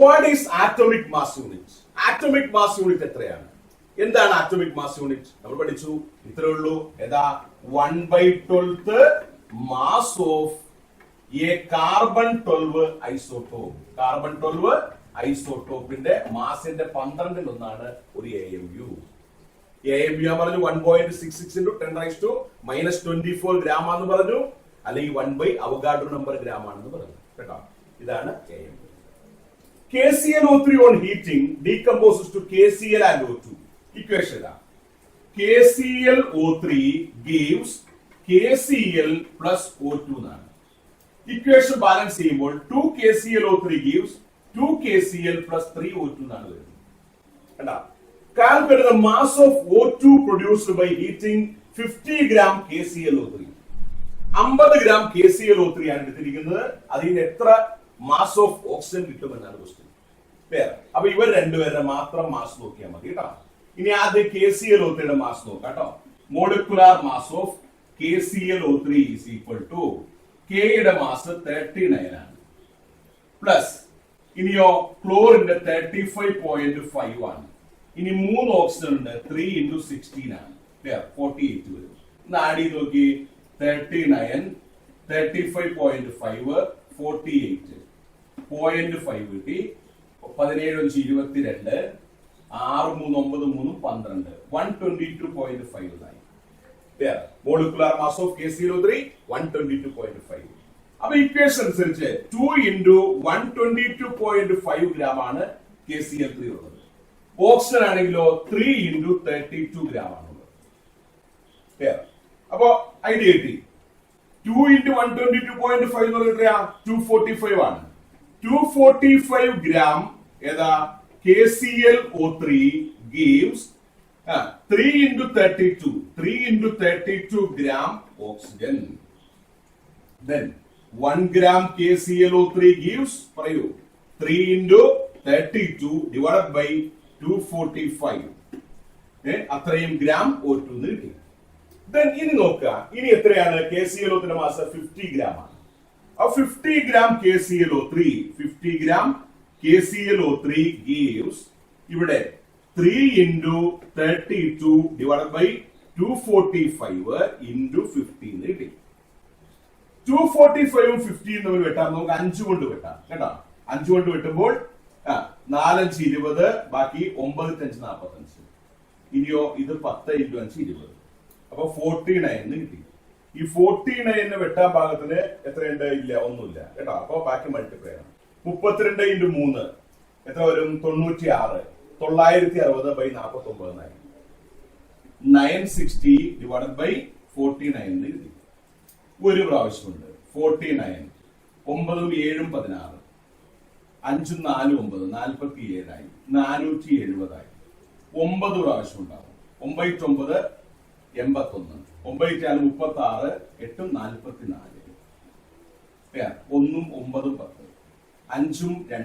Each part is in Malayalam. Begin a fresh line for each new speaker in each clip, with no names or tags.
What is atomic mass unit? Atomic mass unit എത്രയാണ്? എന്താണ് ആറ്റോമിക് മാസ് യൂണിറ്റ്? നമ്മൾ പഠിച്ചു, ഇത്രേ ഉള്ളൂ. ഏതാ? 1/12 mass of A carbon 12 isotope. Carbon 12 ഐസോട്ടോപ്പിന്റെ മാസിന്റെ 12 ഒരു AMU. AMU പറഞ്ഞു 1.66 into 10⁻⁻24 ഗ്രാം ആണെന്ന് പറഞ്ഞു, അല്ലെങ്കിൽ 1 അവഗാഡ്രോ നമ്പർ ഗ്രാം ആണെന്ന് പറഞ്ഞു. കേട്ടോ, ഇതാണ് AMU. KClO3 on heating decomposes to KCl and O2. Equation ഇതാ. KClO3 gives KCl plus O2 എന്നാണ്. ഇക്വേഷൻ ബാലൻസ് ചെയ്യുമ്പോൾ 2 KClO3 gives 2 KCl plus 3 O2 എന്നാണ് വരുന്നത്. കണ്ടാ? Calculate the mass of O2 produced by heating 50 gram KClO3. 50 gram KClO3 ആണ് എടുത്തിരിക്കുന്നത്. അതിന് എത്ര മാസ് ഓഫ് ഓക്സിജൻ കിട്ടുമെന്നാണ് ക്വസ്റ്റ്യൻ. അപ്പൊ ഇവർ രണ്ടുപേരുടെ മാത്രം മാസ് നോക്കിയാൽ മതി കേട്ടോ. ഇനി ആദ്യം KClO3 മാസ് നോക്കാം കേട്ടോ. Molecular mass of KClO3 is equal to K യുടെ മാസ് 39 ആണ്, പ്ലസ് ഇനിയോ ക്ലോറിന്റെ 35.5 ആണ്. ഇനി 3 ഓക്സിജൻ ഉണ്ട്, 3 into 16 ആണ്, 48 വരും. ഒന്ന് ആഡ് ചെയ്ത് നോക്കി. 39 35.5 48 0.5 കിട്ടി. 17 5 22 6 3 9 3 12 122.5 ആയി. Molecular mass of KClO3 122.5. അപ്പൊ ഇക്വേഷൻ അനുസരിച്ച് 2 into 122.5 ഗ്രാം ആണ് KCl3 ഉള്ളത്. ഓക്സിജൻ ആണെങ്കിലോ 3 into 32 ഗ്രാം ആണുള്ളത്. അപ്പൊ ഐഡിയ കിട്ടി. 2 into 122.5 എന്ന് പറഞ്ഞാൽ 245 ആണ്. 245 ഗ്രാം ഏതാ KClO3 gives 3 into 32 gram oxygen. Then 1 gram KClO3 gives പറയൂ 3 into 32 divided by 245. അത്രയും ഗ്രാം O2 കിട്ടി. Then ഇനി നോക്കുക, ഇനി എത്രയാണ് KClO3 മാസ്? 50 ഗ്രാം ആണ്. ആ 50 ഗ്രാം KClO3 gives ഇവിടെ 3 into 32 divided by 245 into 15 കിട്ടി. 245 15 തമ്മിൽ വെട്ടാം. നമുക്ക് 5 കൊണ്ട് വെട്ടാം കേട്ടോ. 5 കൊണ്ട് വെട്ടുമ്പോൾ 4 5 20, ബാക്കി 9 5 45. ഇനിയോ ഇത് 10 into 5 20. അപ്പൊ 49 കിട്ടി. ഈ 49 വെട്ടാൻ ഭാഗത്തിന് എത്രയുണ്ട്? ഇല്ല, ഒന്നുമില്ല കേട്ടോ. അപ്പൊ ബാക്കി മൾട്ടിപ്ലൈ ചെയ്യണം. 32 into 3 എത്ര വരും? 96. 960 by 49. 960 divided by 49 കിട്ടി. ഒരു പ്രാവശ്യമുണ്ട്. 49 9 7 16 5 4 9 47 ആയി. 470 ആയി. 9 പ്രാവശ്യം ഉണ്ടാവും. 9 9 81 9 36 8 44 1 9 10 5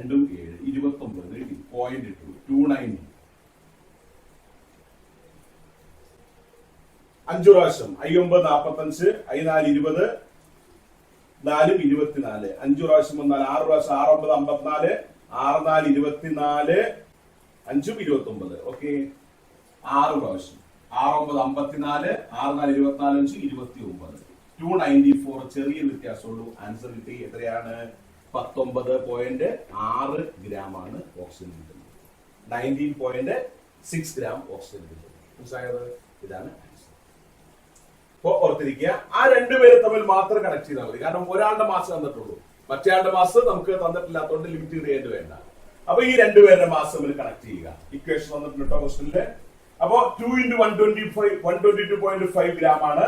2 7 29 കിട്ടി. 0.2 5 പ്രാവശ്യം. 9 45 4 20 4 24 5 പ്രാവശ്യം വന്നാൽ 6 പ്രാവശ്യം 6 9 54 6 4 24 5 29. ഓക്കെ, 6 പ്രാവശ്യം 6 9 54 6 4 24 5 29 294. ചെറിയ വ്യത്യാസമുള്ളൂ. ആൻസർ കിട്ടി. എത്രയാണ്? 19.6 ഗ്രാം ആണ് ഓക്സിജൻ കിട്ടുന്നത്. 19.6 ഗ്രാം ഓക്സിജൻ കിട്ടുന്നത്. മനസ്സിലായത്? ഇതാണ് ആൻസർ. അപ്പൊ ഓർത്തിരിക്കുക, ആ രണ്ടുപേരെ തമ്മിൽ മാത്രം കണക്ട് ചെയ്താൽ മതി. കാരണം ഒരാളുടെ മാസ് തന്നിട്ടുള്ളൂ, മറ്റേയാളുടെ മാസ് നമുക്ക് തന്നിട്ടില്ലാത്തതുകൊണ്ട് ലിമിറ്റ് ചെയ്യേണ്ടി വേണ്ട. അപ്പൊ ഈ രണ്ടുപേരുടെ മാസ് തമ്മിൽ കണക്ട് ചെയ്യുക. ഇക്വേഷൻ തന്നിട്ടുണ്ട് ക്വസ്റ്റനില്. അപ്പൊ 2 into 122.5 ഗ്രാം ആണ്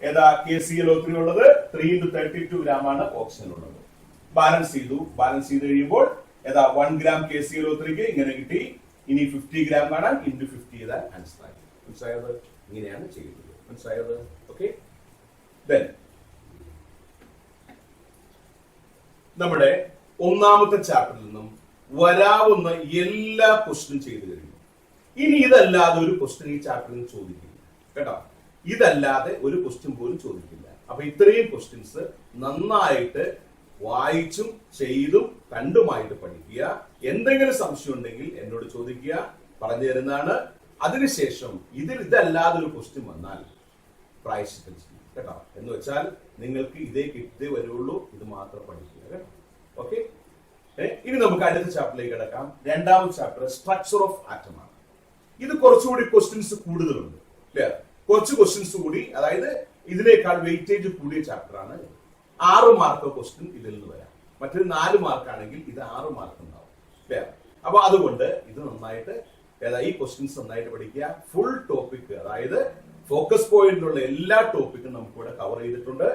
ഏതാ KClO3 ഉള്ളത്. 3 into 32 ഗ്രാം ആണ് ഓക്സിജൻ ഉള്ളത്. ബാലൻസ് ചെയ്തു. ബാലൻസ് ചെയ്ത് കഴിയുമ്പോൾ ഏതാ 1 ഗ്രാം KClO3 ഇങ്ങനെ കിട്ടി. ഇനി 50 ഗ്രാം കാണാൻ into 50 ചെയ്താൽ ആൻസർ ആയി. മനസ്സിലായത്? ഇങ്ങനെയാണ് ചെയ്യുന്നത്. മനസ്സിലായത്? ഓക്കെ. ദെൻ നമ്മുടെ ഒന്നാമത്തെ ചാപ്റ്ററിൽ നിന്നും വരാവുന്ന എല്ലാ ക്വസ്റ്റ്യനും ചെയ്തു കഴിഞ്ഞു. ഇനി ഇതല്ലാതെ ഒരു ക്വസ്റ്റ്യൻ ഈ ചാപ്റ്ററിൽ ചോദിക്കില്ല കേട്ടോ. ഇതല്ലാതെ ഒരു ക്വസ്റ്റ്യൻ പോലും ചോദിക്കില്ല. അപ്പൊ ഇത്രയും ക്വസ്റ്റ്യൻസ് നന്നായിട്ട് വായിച്ചും ചെയ്തും കണ്ടുമായിട്ട് പഠിക്കുക. എന്തെങ്കിലും സംശയം ഉണ്ടെങ്കിൽ എന്നോട് ചോദിക്കുക, പറഞ്ഞു തരുന്നതാണ്. അതിനുശേഷം ഇതല്ലാതെ ഒരു ക്വസ്റ്റ്യൻ വന്നാൽ പ്രായശ്ചിത്തം ചെയ്യും കേട്ടോ. എന്ന് വെച്ചാൽ നിങ്ങൾക്ക് ഇതേ വരുള്ളൂ, ഇത് മാത്രം പഠിക്കുക കേട്ടോ. ഓക്കെ, ഇനി നമുക്ക് അടുത്ത ചാപ്റ്ററിലേക്ക് കിടക്കാം. രണ്ടാമത്തെ ചാപ്റ്റർ സ്ട്രക്ചർ ഓഫ് ആറ്റം ആണ്. ഇത് കുറച്ചുകൂടി ക്വസ്റ്റ്യൻസ് കൂടുതലുണ്ട്. ക്ലിയർ? കുറച്ച് ക്വസ്റ്റ്യൻസ് കൂടി, അതായത് ഇതിനേക്കാൾ വെയിറ്റേജ് കൂടിയ ചാപ്റ്റർ ആണ്. 6 മാർക്ക് ക്വസ്റ്റ്യൻ ഇതിൽ നിന്ന് വരാം. മറ്റൊരു 4 മാർക്ക് ആണെങ്കിൽ ഇത് 6 മാർക്ക് ഉണ്ടാവും. ക്ലിയർ? അപ്പൊ അതുകൊണ്ട് ഇത് നന്നായിട്ട് ഈ ക്വസ്റ്റ്യൻസ് നന്നായിട്ട് പഠിക്കുക. ഫുൾ ടോപ്പിക്, അതായത് ഫോക്കസ് പോയിന്റിലുള്ള എല്ലാ ടോപ്പിക്കും നമുക്ക് ഇവിടെ കവർ ചെയ്തിട്ടുണ്ട്.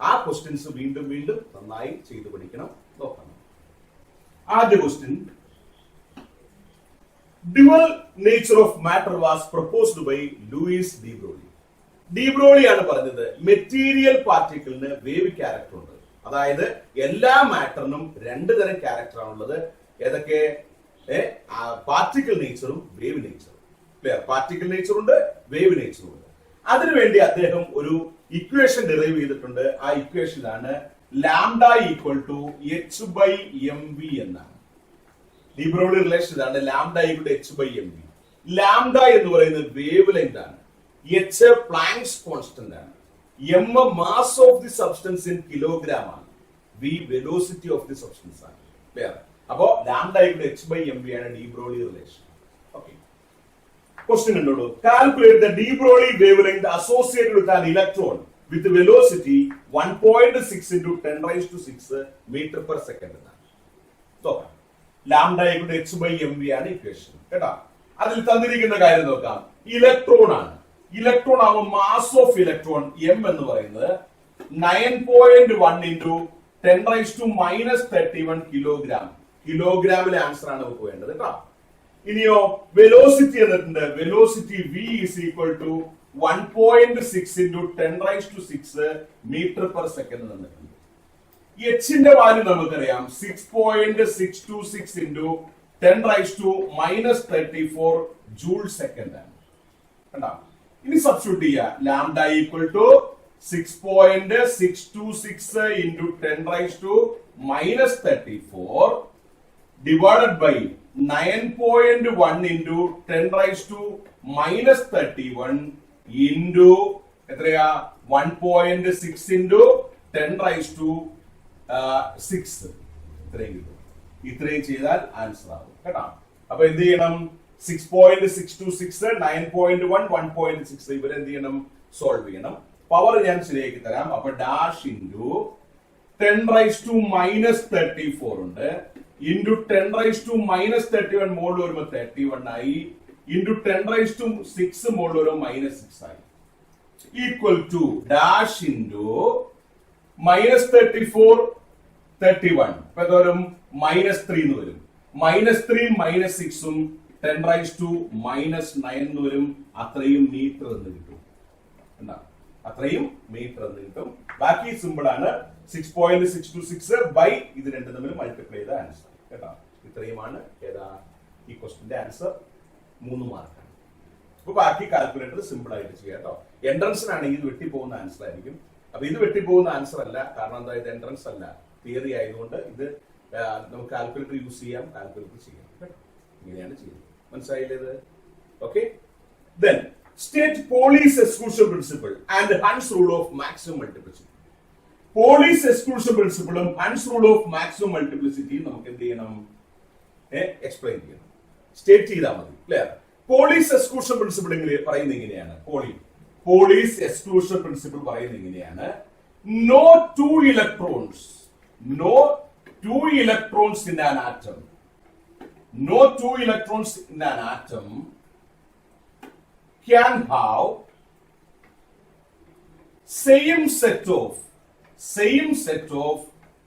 ആ ക്വസ്റ്റ്യൻസ് വീണ്ടും വീണ്ടും നന്നായി ചെയ്ത് പഠിക്കണം. നോക്കണം. ആദ്യ question, dual nature of matter was proposed by Louis de Broglie. De Broglie ആണ് പറഞ്ഞത് മെറ്റീരിയൽ പാർട്ടിക്കിളിന് വേവ് ക്യാരക്ടർ ഉണ്ട്. അതായത് എല്ലാ മാറ്ററിനും 2 തരം ക്യാരക്ടർ ആണുള്ളത്. ഏതൊക്കെ? പാർട്ടിക്കിൾ നേച്ചറും വേവ് നേച്ചറും. ക്ലിയർ? പാർട്ടിക്കിൾ നേച്ചർ ഉണ്ട്, വേവ് നേച്ചറും ഉണ്ട്. അതിനുവേണ്ടി അദ്ദേഹം ഒരു ഇക്വേഷൻ ഡിറൈവ് ചെയ്തിട്ടുണ്ട്. ആ ഇക്വേഷനാണ് lambda equal to h by m v എന്നാണ്. ഡി ബ്രോഗ്ലി റിലേഷൻ ഇതാണ്, lambda equal to h by m v. Lambda എന്ന് പറയുന്നത് വേവ് ലെങ്ത് ആണ്, എച്ച് പ്ലാങ്ക്സ് കോൺസ്റ്റന്റ് ആണ്, m mass of the substance in kilogram ആണ്, v velocity of the substance ആണ്. ക്ലിയർ? അപ്പോ lambda equal to h by m v ആണ് de Broglie relation. Okay, question കണ്ടോളൂ. Calculate the de Broglie wavelength associated with an electron with velocity 1.6 into 10 raised to 6 meter per second എന്നാണ്. നോക്കാം. Lambda equal to h by m v ആണ് ഇക്വേഷൻ കേട്ടോ. അതിൽ തന്നിരിക്കുന്ന കാര്യം നോക്കാം. ഇലക്ട്രോൺ ആണ്. ഇലക്ട്രോൺ ആവുമ്പോൾ മാസ് ഓഫ് ഇലക്ട്രോൺ എം എന്ന് പറയുന്നത് 9.1 into 10 raised to -31 കിലോഗ്രാം. കിലോഗ്രാമിലെ ആൻസർ ആണ് നമുക്ക് വേണ്ടത് കേട്ടോ. ഇനിയോ വെലോസിറ്റി എന്നിട്ടുണ്ട്. Velocity v is equal to 1.6 into 10 raised to 6 meter per second തന്നിട്ടുണ്ട്. എച്ചിന്റെ വാല്യൂ നമുക്കറിയാം 6.626 into 10 raised to -34 joule second ആണ്. കണ്ടോ? ഇനി സബ്സ്റ്റിറ്റ്യൂട്ട് ചെയ്യുക. Lambda equal to 6.626 into 10 raised to -34 divided by 9.1 into 10 raised to -31 into എത്രയാ 1.6 into 10 raised to 6 ഇത്രയും കിട്ടും. ഇത്രയും ചെയ്താൽ ആൻസർ ആവും കേട്ടോ. അപ്പൊ എന്ത് ചെയ്യണം? 6.626 9.1 1.6 ഇവരെന്ത് ചെയ്യണം? സോൾവ് ചെയ്യണം. പവർ ഞാൻ ശരിയാക്കി തരാം. അപ്പൊ ഡാഷ് ഇൻറ്റു 10 raised to -34 ഉണ്ട്, ഇൻറ്റു 10 raised to -31 മോളിൽ വരുമ്പോൾ 31 ആയി, ഇൻറ്റു 10 raised to 6 മോളിൽ വരുമ്പോൾ -6 ആയി, ഈക്വൽ ടു ഡാഷ് ഇൻറ്റു -34 31 ഇപ്പൊ എന്തോരും -3 എന്ന് വരും, -3 -6ഉം 10 raised to -9 എന്ന് വരും. അത്രയും മീറ്റർ എന്ന് കിട്ടും. അത്രയും മീറ്റർ എന്ന് കിട്ടും. ബാക്കി സിമ്പിൾ ആണ്. 6.626 ബൈ ഇത് രണ്ടും തമ്മിൽ മൾട്ടിപ്ലൈ ചെയ്ത ആൻസർ കേട്ടോ. ഇത്രയുമാണ് ഏതാ ഈ ക്വസ്റ്റിന്റെ ആൻസർ. 3 മാർക്കാണ്. അപ്പൊ ബാക്കി കാൽക്കുലേറ്റർ സിമ്പിൾ ആയിട്ട് ചെയ്യാം കേട്ടോ. എൻട്രൻസിനാണെങ്കിൽ ഇത് വെട്ടിപ്പോകുന്ന ആൻസർ ആയിരിക്കും. അപ്പൊ ഇത് വെട്ടിപ്പോകുന്ന ആൻസർ അല്ല, കാരണം എന്താ, ഇത് എൻട്രൻസ് അല്ല, തിയറി ആയതുകൊണ്ട് ഇത് നമുക്ക് കാൽക്കുലേറ്റർ യൂസ് ചെയ്യാം, കാൽക്കുലേറ്റർ ചെയ്യാം കേട്ടോ. ഇങ്ങനെയാണ് ചെയ്യുന്നത്. മനസ്സിലായില്ലേ? Okay. Then state Pauli's exclusion principle and Hund's rule of maximum multiplicity. Pauli's exclusion പ്രിൻസിപ്പിളും ഹൺസ് റൂൾ ഓഫ് മാക്സിമം മൾട്ടിപ്ലിസിറ്റിയും നമുക്ക് എന്ത് ചെയ്യണം? എക്സ്പ്ലെയിൻ ചെയ്യണം. സ്റ്റേറ്റ് ചെയ്താൽ മതി. ക്ലിയർ? പോളീസ് എക്സ്ക്ലൂഷൻ പ്രിൻസിപ്പിൾ പറയുന്നത് ഇങ്ങനെയാണ്. പോളീസ് എക്സ്ക്ലൂഷൻ പ്രിൻസിപ്പിൾ പറയുന്നത് ഇങ്ങനെയാണ്. No two electrons in an atom, no two electrons in an atom can have same set of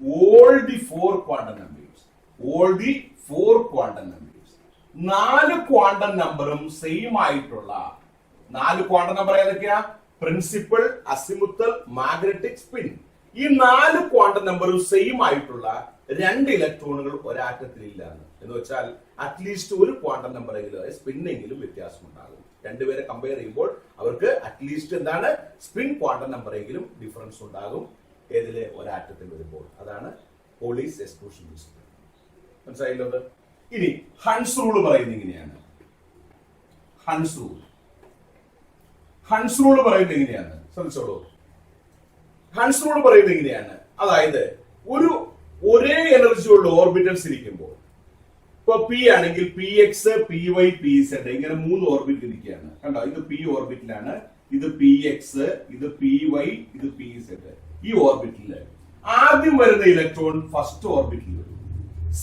all the 4 quantum numbers. All the 4 quantum numbers. 4 quantum നമ്പറും സെയിം ആയിട്ടുള്ള 4 ക്വാണ്ടം നമ്പർ ഏതൊക്കെയാ? Principal, azimuthal, magnetic, spin. ഈ 4 ക്വാണ്ടം നമ്പറും സെയിം ആയിട്ടുള്ള 2 ഇലക്ട്രോണുകൾ ഒരാറ്റത്തിൽ ഇല്ല എന്ന് വെച്ചാൽ അറ്റ്ലീസ്റ്റ് ഒരു ക്വാണ്ടം നമ്പർ എങ്കിലും സ്പിന്നെങ്കിലും വ്യത്യാസം ഉണ്ടാകും. രണ്ടുപേരെ കമ്പയർ ചെയ്യുമ്പോൾ അവർക്ക് അറ്റ്ലീസ്റ്റ് എന്താണ് സ്പിൻ ക്വാണ്ടം നമ്പർ എങ്കിലും ഡിഫറൻസ് ഉണ്ടാകും. ഏതിലെ? ഒരാറ്റത്തിൽ വരുമ്പോൾ. അതാണ് പോളീസ് എക്സ്ക്ലൂഷൻ പ്രിൻസിപ്പിൾ. മനസ്സിലായല്ലോ? ഇനി ഹൺസ് റൂൾ പറയുന്നത് ഇങ്ങനെയാണ്. ഹൺസ് റൂൾ പറയുന്നത് എങ്ങനെയാണ് ശ്രദ്ധിച്ചോളൂ. ഹൺസ് റൂൾ പറയുന്നത് എങ്ങനെയാണ്, അതായത് ഒരേ എനർജിയുള്ള ഓർബിറ്റൽസ് ഇരിക്കുമ്പോൾ, ഇപ്പൊ പി ആണെങ്കിൽ P X, P Y, P Z ഇങ്ങനെ 3 ഓർബിറ്റ് ഇരിക്കുകയാണ്. കണ്ടോ, ഇത് പി ഓർബിറ്റിലാണ്, ഇത് പി എക്സ്, ഇത് പി വൈ, ഇത് പി സെഡ്. ഈ ഓർബിറ്റില് ആദ്യം വരുന്ന ഇലക്ട്രോൺ ഫസ്റ്റ് ഓർബിറ്റിൽ വരും,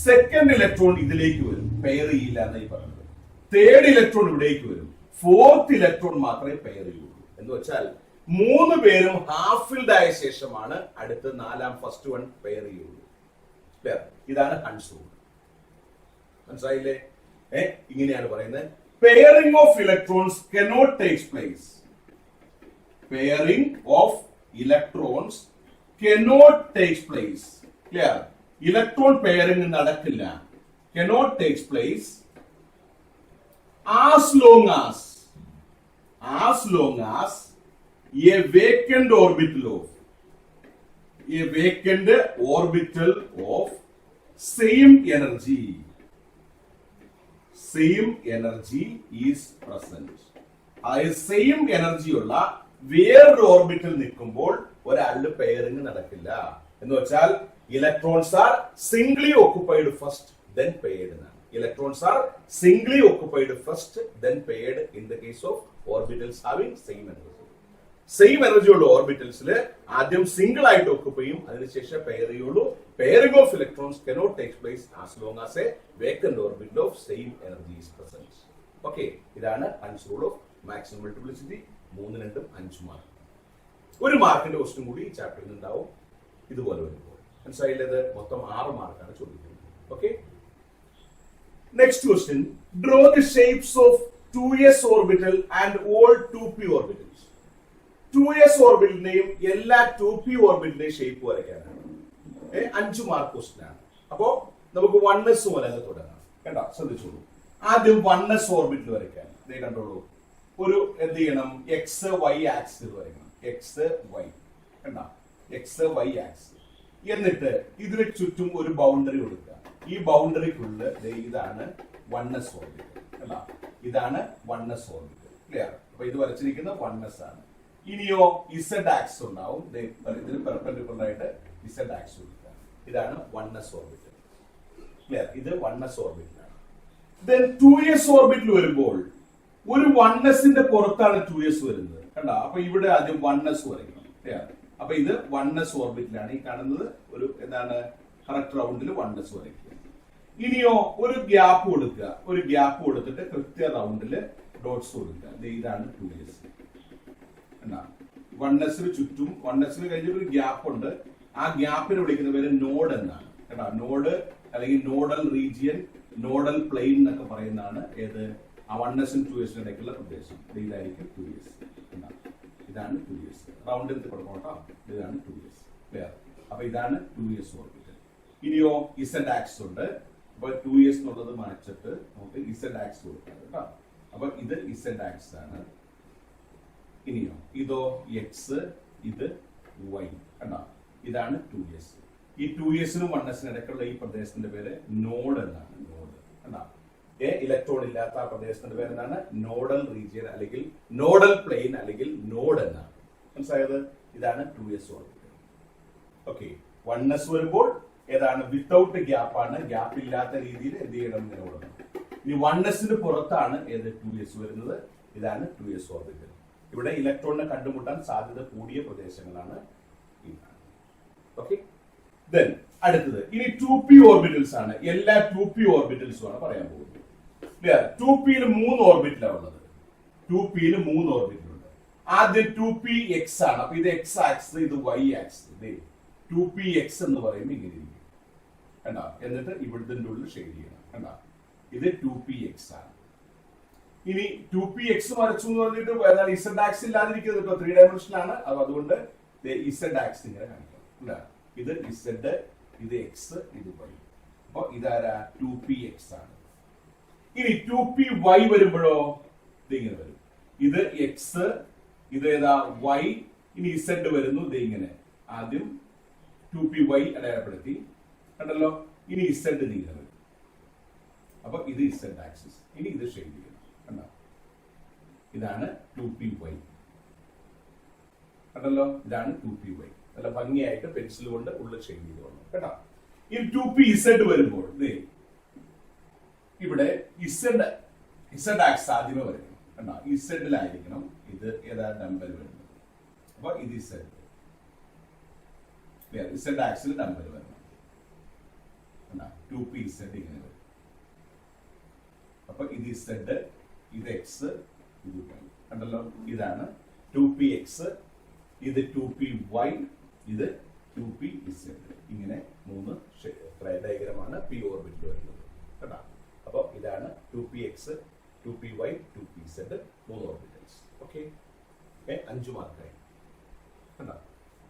സെക്കൻഡ് ഇലക്ട്രോൺ ഇതിലേക്ക് വരും, പെയർ ചെയ്യില്ല എന്നായി പറയുന്നത്. തേർഡ് ഇലക്ട്രോൺ ഇവിടേക്ക് വരും, ഫോർത്ത് ഇലക്ട്രോൺ മാത്രമേ പെയർ ചെയ്യുള്ളൂ. എന്ന് വെച്ചാൽ 3 പേരും ഹാഫ് ഫിൽഡ് ആയ ശേഷമാണ് അടുത്ത 4ാം ഫസ്റ്റ് വൺ പെയർ ചെയ്യുള്ളൂ. ഇതാണ് ഹൺസ് റൂൾ. മനസ്സിലായില്ലേ? ഇങ്ങനെയാണ് പറയുന്നത്. Pairing of electrons cannot takes place. Pairing of electrons cannot takes place. Clear? Electron pairing നടക്കില്ല, cannot takes place as long as a vacant orbital of same energy is present. അതായത് സെയിം എനർജി ഉള്ള വേറൊരു ഓർബിറ്റിൽ നിൽക്കുമ്പോൾ ഒരാളുടെ പെയറിംഗ് നടക്കില്ല. എന്ന് വെച്ചാൽ electrons are singly occupied first then paired എന്നാണ്. Electrons are singly occupied first, then paired in the case of orbitals having same energy. Same energy ഉള്ള ഓർബിറ്റൽസില് ആദ്യം സിംഗിൾ ആയിട്ട് ഓക്കുപൈ ചെയ്യും, അതിനുശേഷം പെയർ ചെയ്യുള്ളൂ. Pairing of electrons cannot take place as long as a vacant orbital of same energy is present. Okay, ഇതാണ് Hund's rule of maximum multiplicity. 3, 2, 5 mark. ഒരു മാർക്കിന്റെ ക്വസ്റ്റ്യൻ കൂടി ഈ ചാപ്റ്ററിൽ ഉണ്ടാവും ഇതുപോലെ വരുമ്പോൾ. മനസ്സിലായില്ലത്? മൊത്തം 6 മാർക്കാണ് ചോദിക്കുന്നത്. Okay, next question, draw the shapes of 2s orbital and all 2p orbitals. 2s ഓർബിറ്റലിന്റെയും എല്ലാ 2p ഓർബിറ്റലിന്റെയും ഷേപ്പ് വരയ്ക്കാനാണ്. 5 മാർക്ക് ക്വസ്റ്റ്യൻ ആണ്. അപ്പോ നമുക്ക് 1s പോലെ തുടങ്ങാം. കണ്ടോ, ശ്രദ്ധിച്ചോളൂ. ആദ്യം 1s ഓർബിറ്റൽ വരയ്ക്കാൻ കണ്ടോളൂ. ഒരു എന്ത് ചെയ്യണം, എക്സ് വൈ ആക്സിൽ വരയ്ക്കണം. എക്സ് വൈ, കണ്ടോ, എക്സ് വൈ ആക്സിൽ. എന്നിട്ട് ഇതിന് ചുറ്റും ഒരു ബൗണ്ടറി കൊടുക്കുക. ഈ ബൗണ്ടറിക്കുള്ളിൽ ഇതാണ് 1s ഓർബിറ്റൽ. അല്ല, ഇതാണ് 1s ഓർബിറ്റൽ. ക്ലിയർ? അപ്പൊ ഇത് വരച്ചിരിക്കുന്ന 1s ആണ്. ഇനിയോ ഇസഡ് ആക്സ് ഉണ്ടാവും. ഇതിന് പെർപെൻഡിക്കുലർ ആയിട്ട് ഇസഡ് ആക്സ് കൊടുക്കുക. ഇതാണ് 1s ഓർബിറ്റൽ. ക്ലിയർ? ഇത് 1s ഓർബിറ്റൽ ആണ്. ദെൻ 2s ഓർബിറ്റൽ വരുമ്പോൾ ഒരു 1sന്റെ പുറത്താണ് 2s വരുന്നത്. കണ്ടോ, അപ്പൊ ഇവിടെ ആദ്യം 1s വരയ്ക്കണം. ക്ലിയർ? അപ്പൊ ഇത് 1s ഓർബിറ്റലാണ്. ഈ കാണുന്നത് ഒരു എന്താണ്, കറക്റ്റ് റൗണ്ടിൽ 1s വരയ്ക്കുക. ഇനിയോ ഒരു ഗ്യാപ്പ് കൊടുക്കുക. ഒരു ഗ്യാപ്പ് കൊടുത്തിട്ട് കൃത്യ റൗണ്ടില് ഡോട്ട്സ് കൊടുക്കുക. ഇതാണ് 2s. 1sന് ചുറ്റും 1sന് കഴിഞ്ഞിട്ട് ഒരു ഗ്യാപ്പ് ഉണ്ട്. ആ ഗ്യാപ്പിനെ വിളിക്കുന്ന പേര് നോഡ് എന്നാണ്. കേട്ടോ, നോഡ് അല്ലെങ്കിൽ നോഡൽ റീജിയൻ, നോഡൽ പ്ലെയിൻ എന്നൊക്കെ പറയുന്നതാണ് ഏത്, ആ 1sനും 2sനും ഇടയ്ക്കുള്ള പ്രദേശം. ഇതായിരിക്കും 2s. ഇതാണ് 2s. റൗണ്ടിൽ കൊടുക്കണം കേട്ടോ. ഇതാണ് 2s. ക്ലിയർ? അപ്പൊ ഇതാണ് 2s ഓർബിറ്റൽ. ഇനിയോ ഇസഡ് ആക്സ് ഉണ്ട്. അപ്പൊ 2s എന്നുള്ളത് മാറ്റിട്ട് നമുക്ക് ഇസഡ് ആക്സ് കൊടുക്കാം കേട്ടോ. അപ്പൊ ഇത് ഇസഡ് ആക്സ് ആണ്. ഇനിയോ ഇതോ എക്സ്, ഇത് വൈ. കണ്ടോ, ഇതാണ് 2s. ഈ 2sനും 1sനും ഇടയ്ക്കുള്ള ഈ പ്രദേശത്തിന്റെ പേര് നോഡ് എന്നാണ്. നോഡ്. കണ്ടോ, ഇലക്ട്രോൺ ഇല്ലാത്ത ആ പ്രദേശത്തിന്റെ പേര് എന്താണ്, നോഡൽ റീജിയൻ അല്ലെങ്കിൽ നോഡൽ പ്ലെയിൻ അല്ലെങ്കിൽ നോഡ് എന്നാണ്. മനസ്സിലായത്? ഇതാണ് 2s ഓർബിറ്റൽ. ഓക്കെ, 1s വരുമ്പോൾ ഏതാണ്, വിത്തൗട്ട് ഗ്യാപ്പ് ആണ്. ഗ്യാപ്പ് ഇല്ലാത്ത രീതിയിൽ എന്ത് ചെയ്യണം, ഇങ്ങനെ കൊടുക്കണം. ഇനി 1sന് പുറത്താണ് ഏത് 2s വരുന്നത്. ഇതാണ് 2s ഓർബിറ്റൽ. ഇവിടെ ഇലക്ട്രോണിനെ കണ്ടുമുട്ടാൻ സാധ്യത കൂടിയ പ്രദേശങ്ങളാണ്. ഓക്കെ, ദെൻ അടുത്തത് ഇനി 2p ഓർബിറ്റൽസ് ആണ്. എല്ലാ 2p ഓർബിറ്റൽസും ആണ് പറയാൻ പോകുന്നത്. ക്ലിയർ? 2pയിൽ 3 ഓർബിറ്റലാണ് ഉള്ളത്. 2pയിൽ 3 ഓർബിറ്റൽ ഉണ്ട്. ആദ്യം 2px ആണ്. അപ്പൊ ഇത് x ആക്സിസ്, ഇത് y ആക്സിസ്. 2px എന്ന് പറയുമ്പോൾ ഇങ്ങനെ ഇരിക്കും. കണ്ടോ, എന്നിട്ട് ഇവിടുത്തെ ഉള്ളിൽ ഷെയ്ഡ് ചെയ്യണം. കണ്ടോ, ഇത് 2px ആണ്. ഇനി 2px വരച്ചു എന്ന് പറഞ്ഞിട്ട് ഇസഡ് ആക്സ് ഇല്ലാതിരിക്കുന്നത് കേട്ടോ, 3 ഡയമെൻഷനിൽ ആണ്. അതുകൊണ്ട് ഇസഡ് ആക്സ് ഇങ്ങനെ കാണിക്കണം. ഇത് ഇസഡ്, ഇത് എക്സ്, ഇത് വൈ. അപ്പൊ ഇതാരാ, 2px ആണ്. ഇനി 2py വരുമ്പോഴോ ഇതിങ്ങനെ വരും. ഇത് എക്സ്, ഇത് ഏതാ വൈ. ഇനി ഇസഡ് വരുന്നു, ഇത് ഇങ്ങനെ. ആദ്യം 2py അടയാളപ്പെടുത്തി, കണ്ടല്ലോ. ഇനി ഇസഡ് ഇങ്ങനെ വരും. അപ്പൊ ഇത് ഇസഡ് ആക്സിസ്. ഇനി ഇത് ഷെയ്ഡ് ചെയ്യണം. കണ്ടോ, ഇതാണ് 2py. കണ്ടല്ലോ, ഇതാണ് 2py. നല്ല ഭംഗിയായിട്ട് പെൻസിൽ കൊണ്ട് ഉള്ളിൽ ഷെയ്ഡ് ചെയ്ത് വന്നു കേട്ടോ. ഈ 2pz വരുമ്പോൾ ഇവിടെ ഇസഡ് ആക്സ് ആദ്യമേ വരണം. കണ്ടോ, ഇസഡിലായിരിക്കണം ഇത് ഏതാ നമ്പർ വരുന്നത്. അപ്പൊ ഇത് ഇസഡ് ആക്സിൽ നമ്പർ വരണം. 2pz ഇങ്ങനെ വരും. അപ്പൊ ഇത് ഇസഡ്, ഇത് എക്സ്, ഇത് വൈ. കണ്ടല്ലോ, ഇതാണ് 2px, ഇത് 2py, ഇത് 2pz. ഇങ്ങനെ 3 ഡയഗ്രമാണ് പി ഓർബിറ്റിൽ വരുന്നത് കേട്ടോ. അപ്പൊ ഇതാണ് 2px, 2py, 2pz, 3 orbitals. Okay, 5 മാർക്കായി.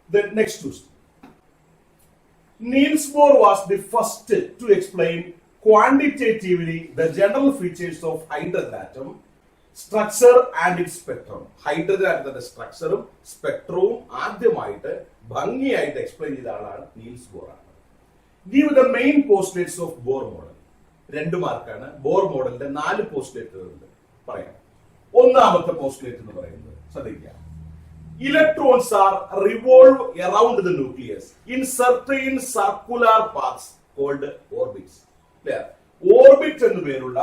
The next question. Niels Bohr was the first to explain quantitatively the general features of hydrogen atom, structure and its spectrum. Hydrogen ആറ്റത്തിന്റെ സ്ട്രക്ചറും സ്പെക്ട്രവും ആദ്യമായിട്ട് ഭംഗിയായിട്ട് എക്സ്പ്ലെയിൻ ചെയ്ത ആളാണ് നീൽസ് ബോർ ആണ്. Give the main postulates of Bohr model. 2 മാർക്കാണ്. ബോർ മോഡലിന്റെ 4 പോസ്റ്റുലേറ്റുകൾ ഉണ്ട്. പറയാം. ഒന്നാമത്തെ പോസ്റ്റുലേറ്റ് എന്ന് പറയുന്നത് ശ്രദ്ധിക്കുക. Electrons are revolve around the nucleus in certain circular paths called orbits. Orbit എന്ന് പേരുള്ള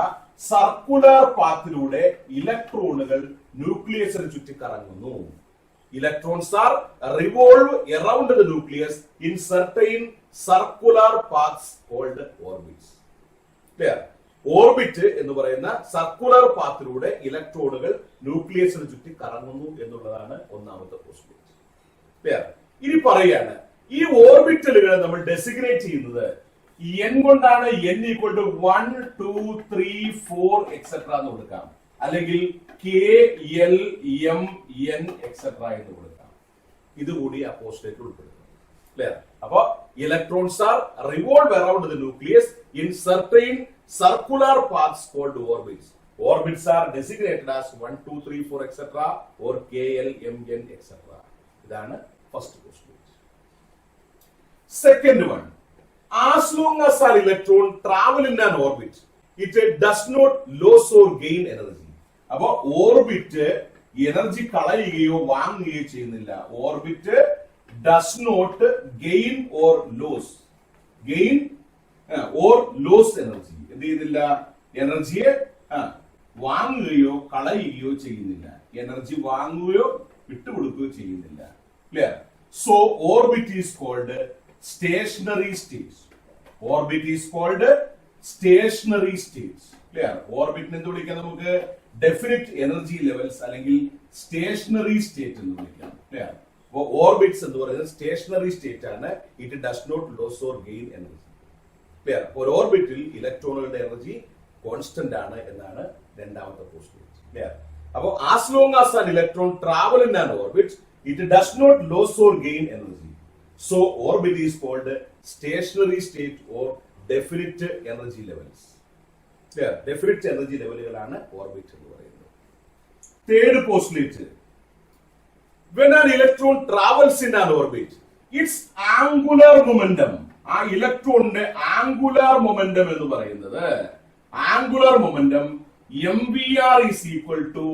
സർക്കുലർ പാത്തിലൂടെ ഇലക്ട്രോണുകൾ ന്യൂക്ലിയസിന് ചുറ്റി കറങ്ങുന്നു. Electrons are revolve around the nucleus in certain circular paths called orbits. Clear? Orbit എന്ന് പറയുന്ന സർക്കുലർ പാത്തിലൂടെ ഇലക്ട്രോണുകൾ ന്യൂക്ലിയസിന് ചുറ്റി കറങ്ങുന്നു എന്നുള്ളതാണ് ഒന്നാമത്തെ പോസ്റ്റുലേറ്റ്. ക്ലിയർ? ഇനി പറയാണ്, ഈ ഓർബിറ്റലുകളെ നമ്മൾ ഡെസിഗ്നേറ്റ് ചെയ്യുന്നത് n കൊണ്ടാണ്. n ഈക്വൽ ടു 1 2 3 4 എക്സെട്ര എന്ന് കൊടുക്കാം, അല്ലെങ്കിൽ k l m n etcetera എന്ന് കൊടുക്കാം. ഇതുകൂടി ആ പോസ്റ്റുലേറ്റ് ഉൾപ്പെടുത്തും. ക്ലിയർ? അപ്പൊ electrons are revolve around the nucleus in certain circular paths called orbits. Orbits are designated as 1 2 3 4 etc. or k l m n etc. ഇതാണ് first postulate. Second one, as long as an electron travel in an orbit it does not lose or gain energy. അപ്പൊ ഓർബിറ്റ് എനർജി കളയുകയോ വാങ്ങുകയോ ചെയ്യുന്നില്ല. Orbit does not gain or lose energy. എന്ത് ചെയ്യുന്നില്ല? എനർജിയെ വാങ്ങുകയോ കളയുകയോ ചെയ്യുന്നില്ല. എനർജി വാങ്ങുകയോ വിട്ടുകൊടുക്കുകയോ ചെയ്യുന്നില്ല. Clear? So orbit is called stationary states. Orbit is called stationary states. Clear? ഓർബിറ്റിനെ എന്ത് വിളിക്കാം? നമുക്ക് ഡെഫിനിറ്റ് എനർജി ലെവൽസ് അല്ലെങ്കിൽ സ്റ്റേഷനറി സ്റ്റേറ്റ് എന്ന് വിളിക്കാം. ക്ലിയർ? അപ്പോൾ ഓർബിറ്റ്സ് എന്ന് പറയുന്നത് സ്റ്റേഷനറി സ്റ്റേറ്റ് ആണ്. It does not lose or gain energy. Clear? ഒരു ഓർബിറ്റിൽ ഇലക്ട്രോണുകളുടെ എനർജി കോൺസ്റ്റന്റ് ആണ് എന്നാണ് രണ്ടാമത്തെ പോസ്റ്റുലേറ്റ്. ക്ലിയർ? അപ്പോൾ as long as an electron travel in an orbit it does not lose or gain energy. So orbit is called stationary state or definite energy levels. Clear? Definite energy ലെവലുകളാണ് ഓർബിറ്റ് എന്ന് പറയുന്നത്. Third postulate, when an electron travels in an orbit its angular momentum, ആ ഇലക്ട്രോണിന്റെ ആംഗുലാർ മൊമെന്റം എന്ന് പറയുന്നത് angular momentum mvr is equal to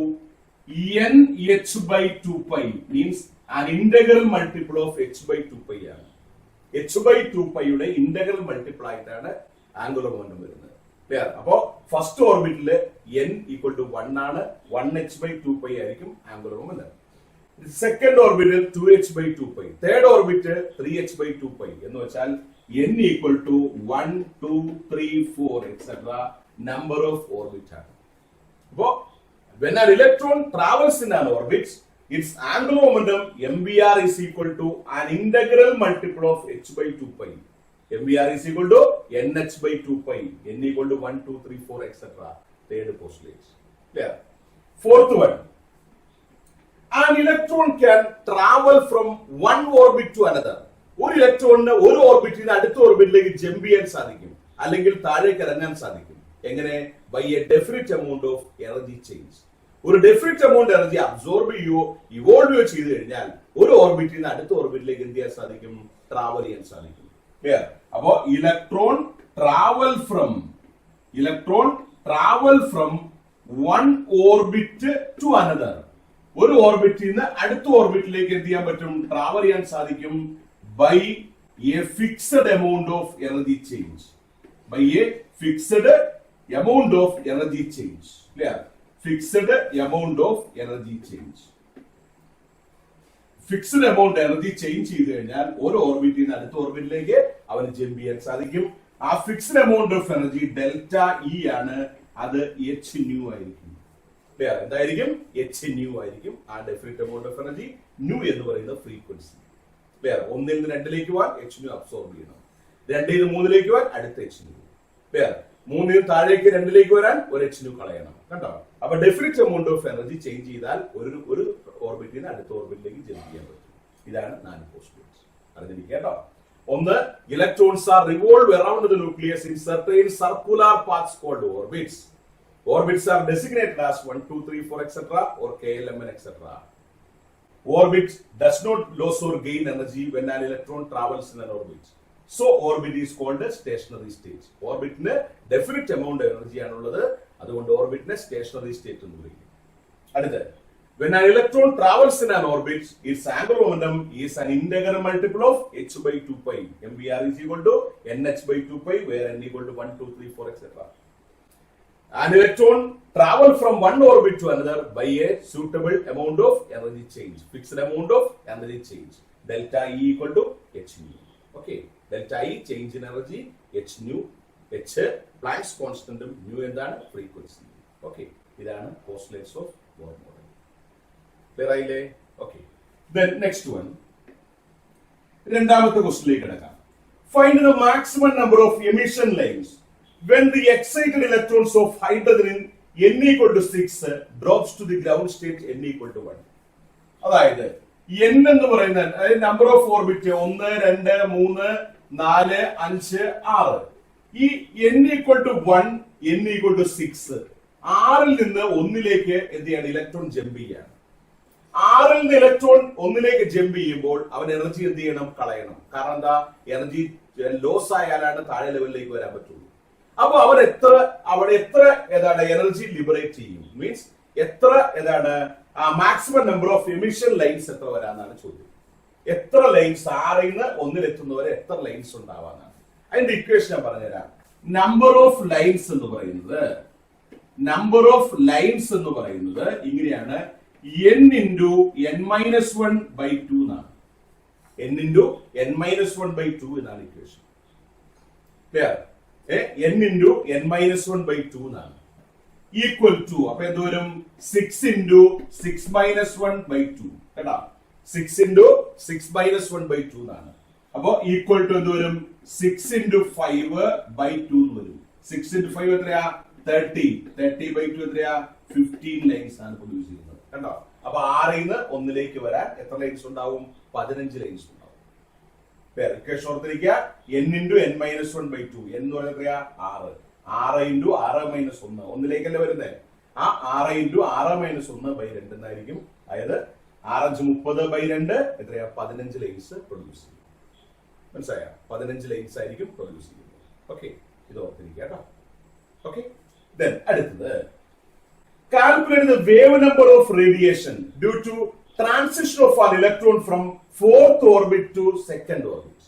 nh/2π means an integral multiple of h/2π ആണ്. h/2π യുടെ ഇന്റഗ്രൽ മൾട്ടിപ്പിൾ ആയിട്ടാണ് ആംഗുലർ മൊമെന്റം വരുന്നത്. ക്ലിയർ? അപ്പോ ഫസ്റ്റ് ഓർബിറ്റില് n ഈക്വൽ ടു 1 ആണ്. 1h/2π ആയിരിക്കും ആംഗുലർ മൊമെന്റം. സെക്കൻഡ് ഓർബിറ്റിൽ 2h/2π, തേർഡ് ഓർബിറ്റ് 3h/2π എന്ന് വെച്ചാൽ n equal to 1 2 3 4 etcetera number of orbit ആണ്. അപ്പോ when an electron travels in an orbit its angular momentum mvr is equal to an integral multiple of h/2π. mvr is equal to nh/2π. n equal to 1 2 3 4 etc. third postulate. Clear? Fourth one, an electron can travel from one orbit to another. ഒരു ഇലക്ട്രോണിന് ഒരു ഓർബിറ്റിൽ നിന്ന് അടുത്ത ഓർബിറ്റിലേക്ക് ജമ്പ് ചെയ്യാൻ സാധിക്കും, അല്ലെങ്കിൽ താഴേക്ക് ഇറങ്ങാൻ സാധിക്കും. എങ്ങനെ? By a definite amount of energy change. ഒരു ഡെഫിനിറ്റ് എമൗണ്ട് എനർജി അബ്സോർബ് ചെയ്യുകയോ ഇവോൾവ് ചെയ്തു കഴിഞ്ഞാൽ ഒരു ഓർബിറ്റിൽ നിന്ന് അടുത്ത ഓർബിറ്റിലേക്ക് എന്ത് ചെയ്യാൻ സാധിക്കും? ട്രാവൽ ചെയ്യാൻ സാധിക്കും. ക്ലിയർ? അപ്പോ electron travel from one orbit to another. ഒരു ഓർബിറ്റിൽ നിന്ന് അടുത്ത ഓർബിറ്റിലേക്ക് എന്ത് ചെയ്യാൻ പറ്റും? ട്രാവൽ ചെയ്യാൻ സാധിക്കും by a fixed amount of energy change. By a fixed amount of energy change. Clear? Fixed amount of energy change. Fixed amount energy change ചെയ്ത് കഴിഞ്ഞാൽ ഒരു ഓർബിറ്റിൽ നിന്ന് അടുത്ത ഓർബിറ്റിലേക്ക് അവന് ജമ്പ് ചെയ്യാൻ സാധിക്കും. ആ fixed amount of energy delta E ആണ്. അത് എച്ച് ന്യൂ ആയിരിക്കും. എന്തായിരിക്കും? എച്ച് ന്യൂ ആയിരിക്കും. ആ definite amount of energy new എന്ന് പറയുന്നത് ഫ്രീക്വൻസി. ഒന്നിൽ നിന്ന് രണ്ടിലേക്ക് പോകാൻ എച്ച് ന്യൂ അബ്സോർബ് ചെയ്യണം. രണ്ടിൽ നിന്ന് മൂന്നിലേക്ക് പോകാൻ അടുത്ത എച്ച് ന്യൂ. മൂന്നിന് താഴേക്ക് രണ്ടിലേക്ക് വരാൻ ഒരു എച്ച് ന്യൂ കളയണം. കണ്ടോ? അപ്പൊ definite amount of energy change ചെയ്താൽ ഒരു ഓർബിറ്റിൽ നിന്ന് അടുത്ത ഓർബിറ്റിലേക്ക് ജമ്പ് ചെയ്യാൻ പറ്റും. ഇതാണ് 4 പോസ്റ്റുലേറ്റ്സ്. അറിഞ്ഞിരിക്കുക കേട്ടോ. ഒന്ന്, electrons are revolve around the nucleus in certain circular paths called orbits. Orbits are designated as 1, 2, 3, 4, etc. or KLMN, etc. Orbit does not lose or gain energy when an electron travels in an orbit. So, orbit is called a stationary state. Orbit ne definite amount of energy ആണുള്ളത്. അതുകൊണ്ട് orbit ne stationary state എന്ന് പറയും. അടുത്ത, when an electron travels in an orbit, its angular momentum is an integral multiple of h by 2 pi. MBR is equal to nh by 2 pi, where n equal to 1, 2, 3, 4, etc. An electron travel from one orbit to another by a suitable amount of energy change, fixed amount of energy change. Delta E equal to h nu. Okay, delta E change in energy, h nu, h Planck's constant, nu എന്താണ്? frequency. Okay, ഇതാണ് postulates of Bohr model. Clear ആയില്ലേ? Okay. Then next one. രണ്ടാമത്തെ ക്വസ്റ്റ്യനിലേക്ക് കിടക്കാം. Find the maximum number of emission lines when the excited electrons of hydrogen n equal to 6 drops to the ground state n equal to 1. അതായത് n എന്ന് പറയുന്നത് നമ്പർ ഓഫ് ഓർബിറ്റ് 1, 2, 3, 4, 5, 6. ഈ n equal to 1, n equal to 6, 6ൽ നിന്ന് 1ലേക്ക് എന്ത് ചെയ്യാണ്? ഇലക്ട്രോൺ ജമ്പ് ചെയ്യാണ്. 6ൽ നിന്ന് ഇലക്ട്രോൺ 1ലേക്ക് ജമ്പ് ചെയ്യുമ്പോൾ അവൻ എനർജി എന്ത് ചെയ്യണം? കളയണം. കാരണം എന്താ? എനർജി ലോസ് ആയാലാണ് താഴെ ലെവലിലേക്ക് വരാൻ പറ്റുള്ളൂ. അപ്പൊ അവിടെ എത്ര എനർജി ലിബറേറ്റ് ചെയ്യും? മീൻസ് എത്ര maximum number of emission lines എത്ര വരാന്നാണ് ചോദ്യം. എത്ര ലൈൻസ് 6ൽ നിന്ന് 1ൽ എത്തുന്നവരെ എത്ര ലൈൻസ് ഉണ്ടാവാന്നാണ്. അതിന്റെ ഇക്വേഷൻ ഞാൻ പറഞ്ഞുതരാം. നമ്പർ ഓഫ് ലൈൻസ് എന്ന് പറയുന്നത് ഇങ്ങനെയാണ്. n into n minus 1 by 2 എന്നാണ്. n into n minus 1 by 2 എന്നാണ് equation. n into n minus 1 by 2 എന്നാണ്. ഈക്വൽ ടു അപ്പൊ എന്തോരും? 6 into 6 minus 1 by 2. കേട്ടാ? 6 into 6 minus 1 by 2 എന്നാണ്. അപ്പൊ ഈക്വൽ ടു എന്തോരും? 6 into 5 by 2 എന്ന് വരും. 6 into 5 എത്രയാ? 30. 30 by 2 എത്രയാ? 15 ലൈൻസ് ആണ് പ്രൊഡ്യൂസ് ചെയ്യുന്നത്. കണ്ടോ? അപ്പൊ 6ൽ നിന്ന് 1ലേക്ക് വരാൻ എത്ര ലൈൻസ് ഉണ്ടാവും? 15 ലൈൻസ് ഉണ്ടാവും. ഇക്വേഷൻ ഓർത്തിരിക്കുക. n into n minus 1 by 2. എന്ന് പറയുന്നത് എത്രയാ? 6. 6 into 6 minus 1. 1ലേക്കല്ലേ വരുന്നത്. ആ 6 into 6 minus 1 by 2 എന്നായിരിക്കും. അതായത് 6 30 by 2 എത്രയാ? 15 ലൈൻസ് പ്രൊഡ്യൂസ് ചെയ്യും. മനസ്സിലായ? 15 ലൈൻസ് ആയിരിക്കും പ്രൊഡ്യൂസ് ചെയ്യുന്നത്. ഓക്കെ, ഇത് ഓർത്തിരിക്കുക കേട്ടോ. ഓക്കെ, ദെൻ അടുത്തത്, calculate the wave number of radiation due to transition of an electron from 4th orbit to 2nd orbit.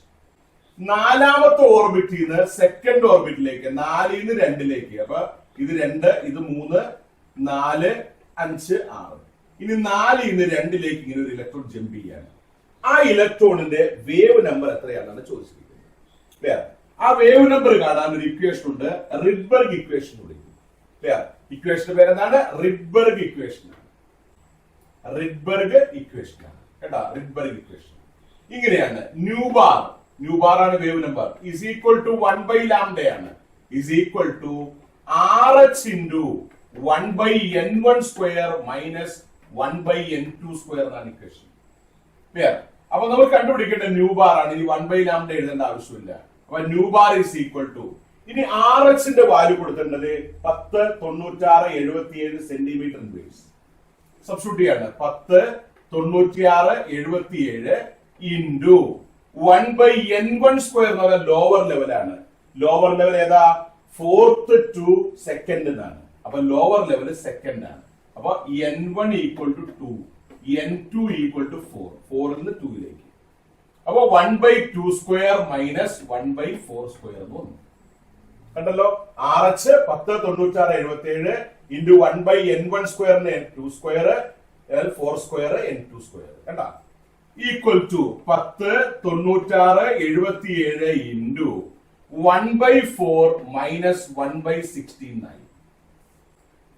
4ാമത്തെ ഓർബിറ്റിൽ നിന്ന് 2nd ഓർബിറ്റിലേക്ക്, 4ൽ നിന്ന് 2ലേക്ക്. അപ്പൊ ഇത് 2, ഇത് 3, 4, 5, 6. ഇനി 4ൽ നിന്ന് 2ലേക്ക് ഇങ്ങനെ ഒരു ഇലക്ട്രോൺ ജമ്പ് ചെയ്യാണ്. ആ ഇലക്ട്രോണിന്റെ വേവ് നമ്പർ എത്രയാണെന്നാണ് ചോദിച്ചിരിക്കുന്നത്. ആ വേവ് നമ്പർ കാണാൻ ഒരു ഇക്വേഷൻ ഉണ്ട്. റിഡ്ബർഗ് ഇക്വേഷൻ വിളിക്കും. ഇക്വേഷന്റെ പേരെന്താണ്? റിഡ്ബർഗ് ഇക്വേഷൻ. റിഡ്ബർഗ് ഇക്വേഷൻ കേട്ടാ. റിഡ്ബർഗ് ഇക്വേഷൻ ഇങ്ങനെയാണ്. ന്യൂ ബാർ ആണ് wave number. Is equal to 1 by lambda ആണ്. Is equal to RH into 1 by n1 square minus 1 by n2 square എന്നാണ് ഇക്വേഷൻ. അപ്പൊ നമ്മൾ കണ്ടുപിടിക്കേണ്ട ന്യൂ ബാർ ആണ്. ഇനി 1 by lambda എഴുതേണ്ട ആവശ്യമില്ല. അപ്പൊ nu bar is equal to, ഇനി RH വാല്യൂ കൊടുക്കേണ്ടത് 10, 96, 77 സെന്റിമീറ്റർ വേവ്സ്. സബ്സ്റ്റിറ്റ്യൂട്ട് ചെയ്യാണ്. 10, 96, 77 ഇൻറ്റു 1/n1² എന്ന് പറഞ്ഞാൽ ലോവർ ലെവലാണ്. ലോവർ ലെവൽ ഏതാ? 4th to 2nd എന്നാണ്. അപ്പൊ ലോവർ ലെവൽ സെക്കൻഡ് ആണ്. അപ്പൊ n1 = 2, n2 = 4, 4 നിന്ന് 2ലേക്ക്. അപ്പൊ 1/2² മൈനസ് 1/4² എന്ന് വന്നു. കണ്ടല്ലോ, RH 10 96 77 into 1/n1² n2² L4² n2² കണ്ടാ, equal to 10 96 77 into 1/4 minus 1/16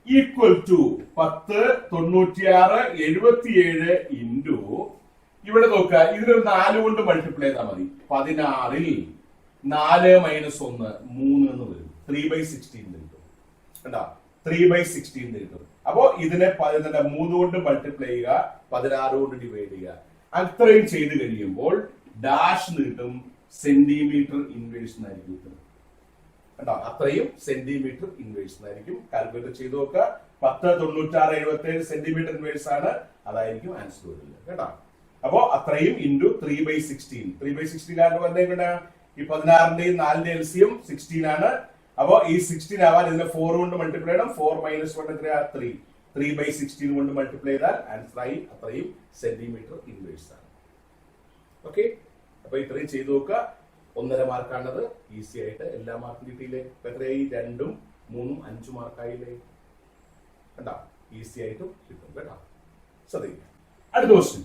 equal to 10 96 77 into, ഇവിടെ നോക്കുക, ഇതിനൊരു 4 കൊണ്ട് മൾട്ടിപ്ലൈ ചെയ്താൽ മതി. 16ൽ 4 - 1 3 എന്ന് വരും. 3/16 കിട്ടും. കണ്ടാ, 3/16 കിട്ടും. അപ്പോ ഇതിനെ 3 കൊണ്ട് മൾട്ടിപ്ലൈ ചെയ്യുക, 16 കൊണ്ട് ഡിവൈഡ് ചെയ്യുക. അത്രയും ചെയ്ത് കഴിയുമ്പോൾ ഡാഷ് കിട്ടും, സെന്റിമീറ്റർ ഇൻവേഴ്സ് ആയിരിക്കും കിട്ടുന്നത്. കണ്ടോ, അത്രയും സെന്റിമീറ്റർ ഇൻവേഴ്സ് ആയിരിക്കും. കാൽക്കുലേറ്റ് ചെയ്ത് നോക്കുക. 10 96 77 സെന്റിമീറ്റർ ഇൻവേഴ്സ് ആണ്. അതായിരിക്കും ആൻസർ വരുന്നത്. കേട്ടോ, അപ്പോ അത്രയും ഇൻറ്റു 3/16. 3/16 ആണ് വന്നേക്കണ. ഈ 16ന്റെയും 4ന്റെയും LCM 16 ആണ്. അപ്പോ ഈ 16 ആവാൻ ഇതിനെ 4 കൊണ്ട് മൾട്ടിപ്ലൈ ചെയ്യണം. 4 - 1 എത്രയാ? 3. 3/16 കൊണ്ട് മൾട്ടിപ്ലൈ ചെയ്താൽ ആൻസർ ആയി അത്രയും സെന്റിമീറ്റർ ഇൻവേഴ്സ് ആണ്. ഓക്കെ, അപ്പൊ ഇത്രയും ചെയ്തു നോക്കുക. 1.5 മാർക്കാണത്. ഈസി ആയിട്ട് എല്ലാ മാർക്കും കിട്ടിയില്ലേ? എത്രയായി? 2, 3, 5 മാർക്കായില്ലേ? കണ്ടാ, ഈസി ആയിട്ടും കിട്ടും. കേട്ടോ, ശ്രദ്ധിക്കുക. അടുത്ത question.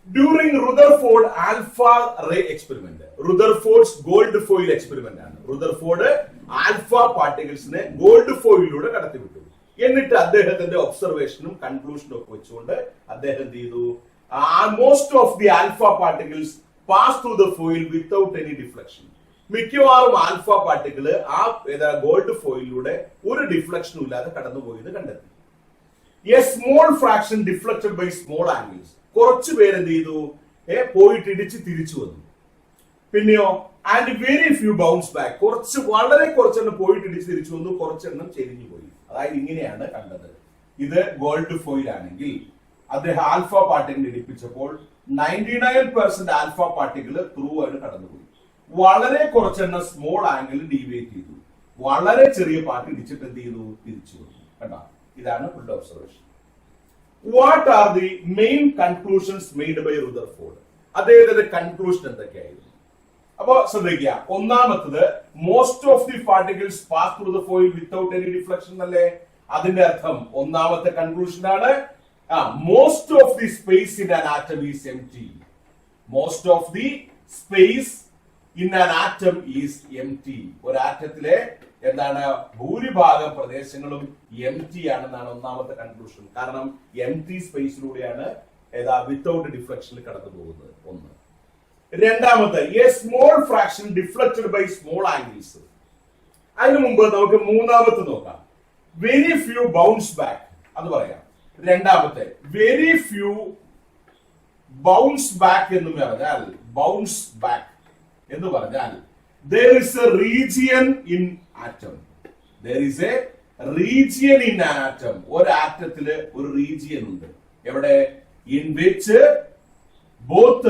During Rutherford alpha ray experiment, Rutherford's gold foil experiment ആണ്. Rutherford ആൽഫ പാർട്ടിക്കിൾസിനെ ഗോൾഡ് ഫോയിലൂടെ കടത്തിവിട്ടു. എന്നിട്ട് അദ്ദേഹത്തിന്റെ ഒബ്സർവേഷനും കൺക്ലൂഷനും ഒക്കെ വെച്ചുകൊണ്ട് അദ്ദേഹം എന്ത് ചെയ്തു? Most of the alpha particles pass through the foil without any deflection. മിക്കവാറും ആൽഫ പാർട്ടിക്കിള് ആ ഗോൾഡ് ഫോയിലൂടെ ഒരു ഡിഫ്ലക്ഷനും ഇല്ലാതെ കടന്നുപോയത് കണ്ടെത്തി. A small fraction deflected by small angles. കുറച്ചു പേര് എന്ത് ചെയ്തു? പോയിട്ട് ഇടിച്ച് തിരിച്ചു വന്നു. പിന്നെയോ and very few bounce back. വളരെ കുറച്ചെണ്ണം പോയിട്ട് ഇടിച്ച് തിരിച്ചു വന്നു, കുറച്ചെണ്ണം ചെരിഞ്ഞു പോയി. അതായത് ഇങ്ങനെയാണ് കണ്ടത്. ഇത് ഗോൾഡ് ഫോയിൽ ആണെങ്കിൽ അദ്ദേഹം ആൽഫ പാർട്ടിക്കിൾ ഇടിപ്പിച്ചപ്പോൾ 99% ആൽഫ പാർട്ടിക്കിൾ ത്രൂ ആണ് കടന്നുപോയി. വളരെ കുറച്ചെണ്ണം സ്മോൾ ആംഗിൾ ഡീവിയേറ്റ് ചെയ്തു. വളരെ ചെറിയ പാർട്ട് ഇടിച്ചിട്ട് എന്ത് ചെയ്തു? തിരിച്ചു വന്നു. കണ്ടോ, ഇതാണ് full observation. What are the main conclusions made by Rutherford? അദ്ദേഹത്തിന്റെ കൺക്ലൂഷൻ എന്തൊക്കെയായിരുന്നു? അപ്പോ ശ്രദ്ധിക്കുക. ഒന്നാമത്തത്, most of the particles pass through the foil without any deflection അല്ലേ? അതിന്റെ അർത്ഥം ഒന്നാമത്തെ കൺക്ലൂഷൻ ആണ് most of the space in an atom is empty. Most of the space in an atom is empty. ഒരു ആറ്റത്തിലെ എന്താണ് ഭൂരിഭാഗം പ്രദേശങ്ങളും എംപ്റ്റി ആണെന്നാണ് ഒന്നാമത്തെ കൺക്ലൂഷൻ. കാരണം എംപ്റ്റി സ്പേസിലൂടെയാണ് വിത്തൗട്ട് ഡിഫ്ലക്ഷനിൽ കടന്നു പോകുന്നത്. ഒന്ന്. രണ്ടാമത്തെ, a small fraction deflected by small angles. അതിനു മുമ്പ് നമുക്ക് മൂന്നാമത്തെ നോക്കാം. Very few bounce back. അത് പറയാം. രണ്ടാമത്തെ, വെരി ഫ്യൂ ബൗൺസ് ബാക്ക് എന്ന് പറഞ്ഞാൽ, ബൗൺസ് ബാക്ക് എന്ന് പറഞ്ഞാൽ there is a region in atom. There is a region in an atom. ഒരു ആറ്റത്തില് ഒരു റീജിയൻ ഉണ്ട്. എവിടെ? in which both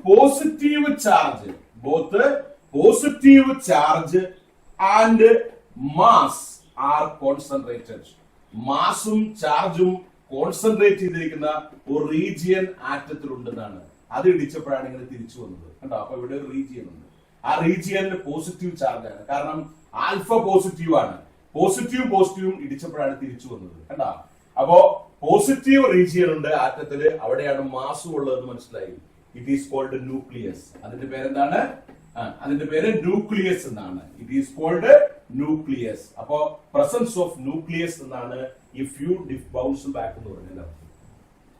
positive charge and mass are concentrated. മാസും ചാർജും കോൺസെൻട്രേറ്റ് ചെയ്തിരിക്കുന്ന ഒരു റീജിയൻ ആറ്റത്തിൽ ഉണ്ടെന്നാണ്. അത് ഇടിച്ചപ്പോഴാണ് ഇങ്ങനെ തിരിച്ചു വന്നത്. കണ്ടോ, അപ്പൊ ഇവിടെ ഒരു റീജിയൻ ഉണ്ട്. ആ റീജിയനിൽ പോസിറ്റീവ് ചാർജ് ആണ്. കാരണം ആൽഫ പോസിറ്റീവ് ആണ്. പോസിറ്റീവും ഇടിച്ചപ്പോഴാണ് തിരിച്ചു വന്നത്. കണ്ടാ, അപ്പോ പോസിറ്റീവ് റീജിയൻ ഉണ്ട് ആറ്റത്തില്. അവിടെയാണ് മാസും ഉള്ളതെന്ന് മനസ്സിലായി. It is called nucleus. അതിന്റെ പേരെന്താണ്? അതിന്റെ പേര് ന്യൂക്ലിയസ് എന്നാണ്. It is called nucleus. അപ്പോ പ്രസൻസ് ഓഫ് ന്യൂക്ലിയസ് എന്നാണ് ഈ ഫ്യൂ ബൗൺസ് ബാക്ക് എന്ന് പറഞ്ഞത്.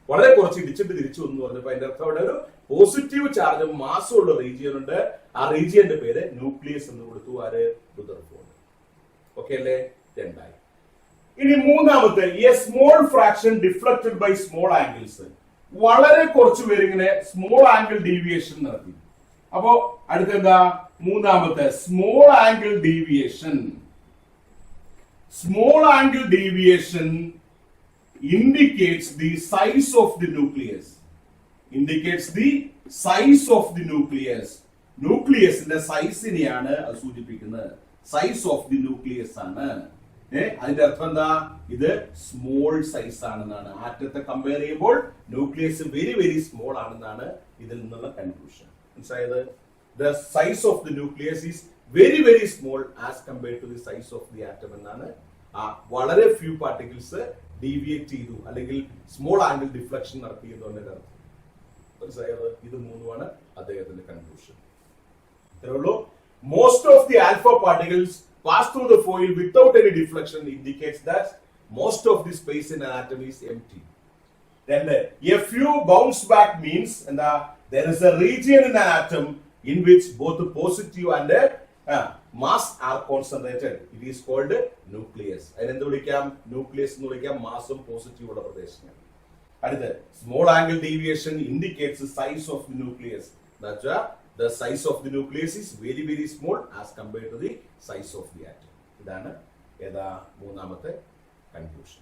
വളരെ കുറച്ച് ഇടിച്ചിട്ട് തിരിച്ചു എന്ന് പറഞ്ഞപ്പോ അതിന്റെ അർത്ഥം അവിടെ ഒരു പോസിറ്റീവ് ചാർജും മാസും ഉള്ള റീജിയൻ ഉണ്ട്. ആ റീജിയന്റെ പേര് ന്യൂക്ലിയസ് എന്ന് കൊടുത്തു. ആര്? റുദർഫോർഡ്. ഓക്കെ അല്ലേ? രണ്ടായി. ഇനി മൂന്നാമത്തെ, a small fraction deflected by small angles. വളരെ കുറച്ച് പേര് ഇങ്ങനെ സ്മോൾ ആംഗിൾ ഡീവിയേഷൻ നടത്തി. അപ്പോ അടുത്തെന്താ? മൂന്നാമത്തെ, small angle deviation. Small angle deviation indicates the size of the nucleus. indicates the size of the nucleus. ന്യൂക്ലിയസിന്റെ സൈസിനെയാണ് അത് സൂചിപ്പിക്കുന്നത്. സൈസ് ഓഫ് ദി ന്യൂക്ലിയസ് ആണ്. അതിന്റെ അർത്ഥം എന്താ? ഇത് സ്മോൾ സൈസ് ആണെന്നാണ്. ആറ്റത്തെ കമ്പയർ ചെയ്യുമ്പോൾ ന്യൂക്ലിയസ് വെരി വെരി സ്മോൾ ആണെന്നാണ് ഇതിൽ നിന്നുള്ള കൺക്ലൂഷൻ. മനസ്സിലായത്? The size of the nucleus is very very small as compared to the size of the atom എന്നാണ്. വളരെ ഫ്യൂ പാർട്ടിക്കിൾസ് ഡീവിയേറ്റ് ചെയ്തു അല്ലെങ്കിൽ സ്മോൾ ആംഗിൾ ഡിഫ്ലക്ഷൻ നടത്തിയതുകൊണ്ട് അർത്ഥം. മനസ്സിലായത്? ഇത് മൂന്നുമാണ് അദ്ദേഹത്തിന്റെ കൺക്ലൂഷൻ. ഇത്രേ ഉള്ളൂ. Most of the alpha particles pass through the foil without any deflection, indicates that most of the space in an atom is empty. Then a few bounce back means there is a region in an atom in which both the positive and mass are concentrated. It is called nucleus. അതിനെന്ത് വിളിക്കാം? ന്യൂക്ലിയസ് എന്ന് വിളിക്കാം. മാസും പോസിറ്റീവ് ഉള്ള പ്രദേശങ്ങൾ. അടുത്ത് small angle deviation indicates the size of the nucleus. The size of the nucleus is very very small as compared to the size of the atom. ഇതാണ് മൂന്നാമത്തെ കൺക്ലൂഷൻ.